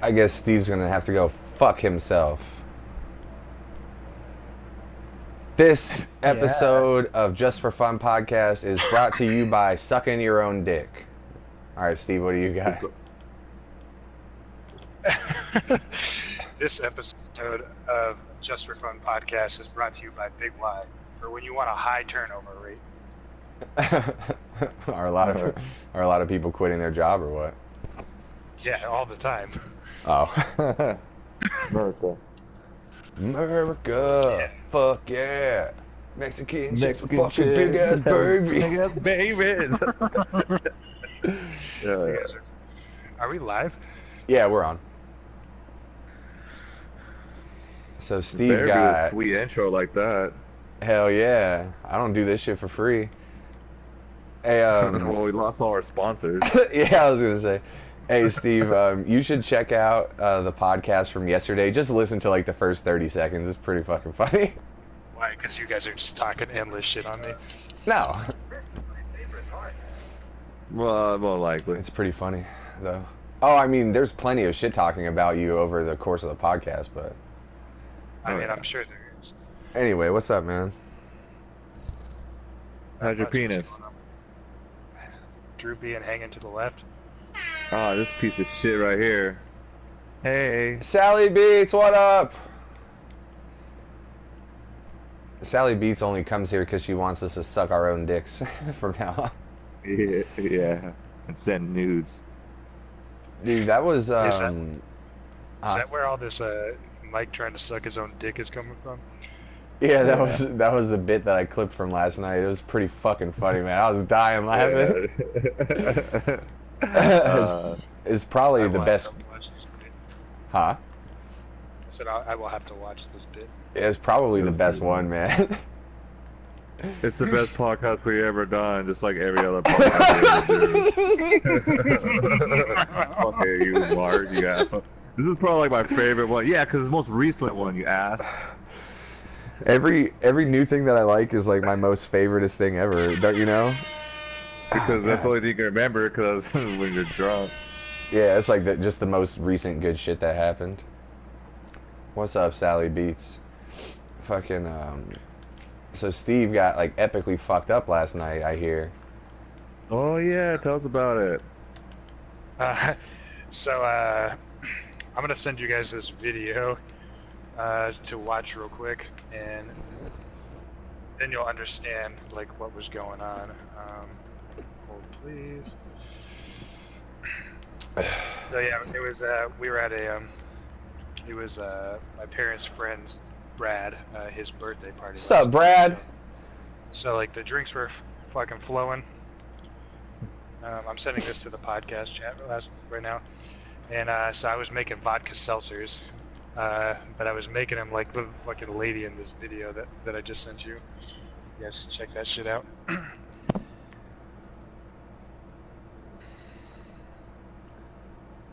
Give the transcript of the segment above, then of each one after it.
I guess Steve's gonna have to go fuck himself. This Yeah. episode of Just for Fun podcast is brought to you by sucking your own dick. All right, Steve, what do you got? This episode of Just for Fun podcast is brought to you by Big Y for when you want a high turnover rate. are a lot of are a lot of people quitting their job or what? Yeah, all the time. Oh, America. America, Yeah. fuck yeah, Mexican chicks, Mexican fucking big ass baby. Big ass babies. You guys are we live? Yeah, we're on. So Steve Better be a got sweet intro like that. hell yeah. I don't do this shit for free. Hey, Well, we lost all our sponsors. yeah, I was gonna say. Hey, Steve, you should check out the podcast from yesterday. Just listen to like the first 30 seconds. It's pretty fucking funny. Why? Because you guys are just talking endless shit on me. No, Well, more likely. it's pretty funny though. Oh, I mean, there's plenty of shit talking about you over the course of the podcast, but I Oh, mean, yeah. I'm sure there is. anyway, what's up, man? How's your What's penis? going on? Drew being hanging to the left. Ah, this piece of shit right here. Hey. Sally Beats, what up? Sally Beats only comes here because she wants us to suck our own dicks from now on. Yeah, yeah. And send nudes. Dude, that was Is that where all this Mike trying to suck his own dick is coming from? yeah, that Yeah. was the bit that I clipped from last night. It was pretty fucking funny, man. I was dying laughing. Uh, It's probably I the will best, have to watch this bit. huh? I said I will have to watch this bit. It's probably the It was best pretty one, man. It's the best podcast we ever done, just like every other podcast we ever do. Okay, you Mark, you asshole. This is probably like my favorite one. Yeah, because it's the most recent one, you ass. Every new thing that I like is like my most favoriteest thing ever. Don't you know? Because that's the God. only thing you can remember, because when you're drunk. Yeah, it's like just the most recent good shit that happened. What's up, Sally Beats? Fucking So Steve got like epically fucked up last night, I hear. Oh yeah, tell us about it. Uh, so I'm gonna send you guys this video to watch real quick, and then you'll understand like what was going on. Hold please. So yeah, it was we were at a it was my parents' friend's Brad, his birthday party. What's up, last Brad? night. So like the drinks were fucking flowing. I'm sending this to the podcast chat right now, and so I was making vodka seltzers, but I was making them like the fucking lady in this video that I just sent you. You guys can check that shit out.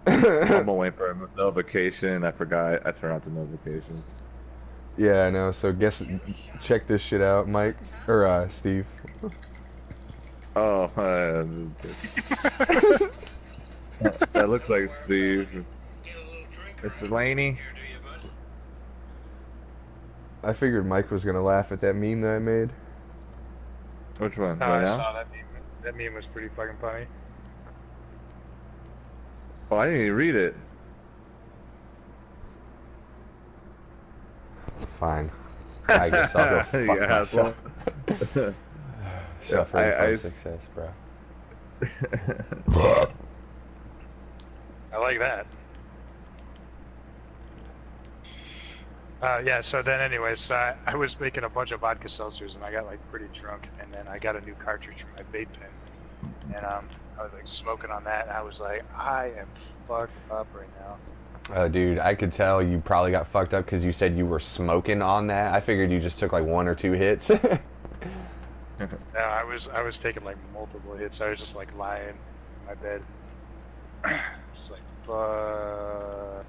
I'm gonna wait for a notification. I forgot I turned off the notifications. Yeah, I know. So check this shit out, Mike or Steve. Oh, that looks like Steve. Mr. Laney. I figured Mike was gonna laugh at that meme that I made. Which one? I Right now? saw that meme. That meme was pretty fucking funny. Oh, I didn't even read it. Fine. I guess I'll go You fuck asshole. myself. Suffering I from s- success, bro. I like that. Yeah, so then anyways, I was making a bunch of vodka seltzers and I got like pretty drunk, and then I got a new cartridge for my vape pen, and I was like smoking on that, and I was like, I am fucked up right now. Dude, I could tell you probably got fucked up because you said you were smoking on that. I figured you just took like one or two hits. No, I was taking like multiple hits. I was just like lying in my bed, just like fuck.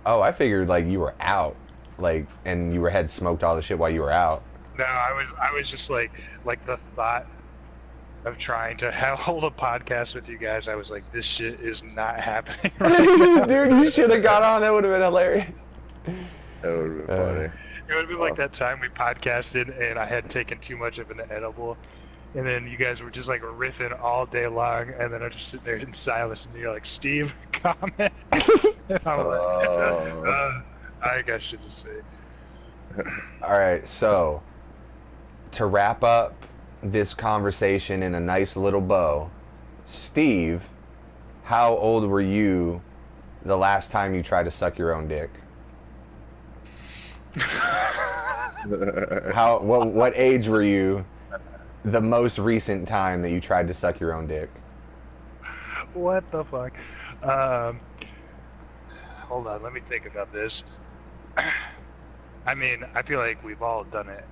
Oh, I figured like you were out, like, and you had smoked all the shit while you were out. No, I was just like the thought of trying to hold a podcast with you guys, I was like, this shit is not happening right now. Dude, you should have got on. That would have been hilarious. That would have been funny. It would have been like that time we podcasted and I had taken too much of an edible. And then you guys were just like riffing all day long, and then I'm just sitting there in silence, and you're like, Steve, comment. And I'm like, I guess I should just say. All right, so to wrap up this conversation in a nice little bow, Steve, how old were you the last time you tried to suck your own dick? What age were you the most recent time that you tried to suck your own dick? What the fuck? Hold on, let me think about this. I mean, I feel like we've all done it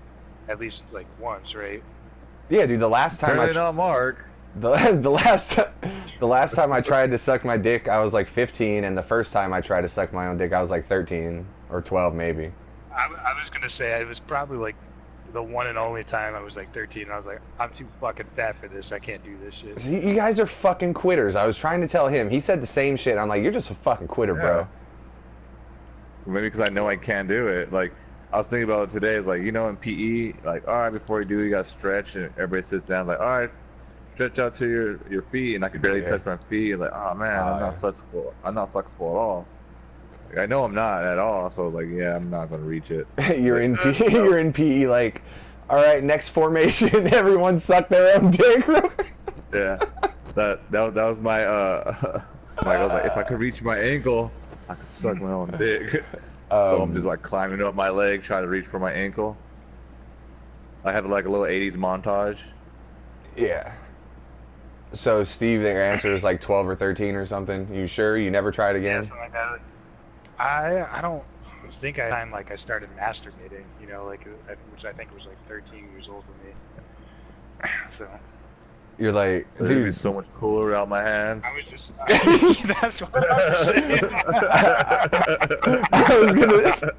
at least like once, right? Yeah, dude. The last time Apparently not Mark. the last time I tried to suck my dick, I was like 15, and the first time I tried to suck my own dick, I was like 13 or 12, maybe. I was gonna say it was probably like the one and only time I was like 13, and I was like, I'm too fucking fat for this. I can't do this shit. You guys are fucking quitters. I was trying to tell him. He said the same shit. I'm like, you're just a fucking quitter, bro. Maybe because I know I can't do it. Like, I was thinking about it today. It's like, you know, in PE, like, all right, before you do, you got to stretch, and everybody sits down, like, all right, stretch out to your feet, and I could barely touch my feet. And like, oh man, I'm not flexible. I'm not flexible at all. Like, I know I'm not at all. So I was like, yeah, I'm not gonna reach it. You're in PE, like, all right, next formation, everyone suck their own dick. Yeah, that was my my goal. Like, if I could reach my ankle, I could suck my own dick. So I'm just like climbing up my leg, trying to reach for my ankle. I had like a little 80s montage. Yeah. So Steve, their answer is like 12 or 13 or something. You sure? You never tried again? Yeah, something like that. I don't think I started masturbating, you know, like, which I think was like 13 years old for me. So. You're like, It'd dude, be so much cooler without my hands. I was just. That's what I'm saying. I was gonna.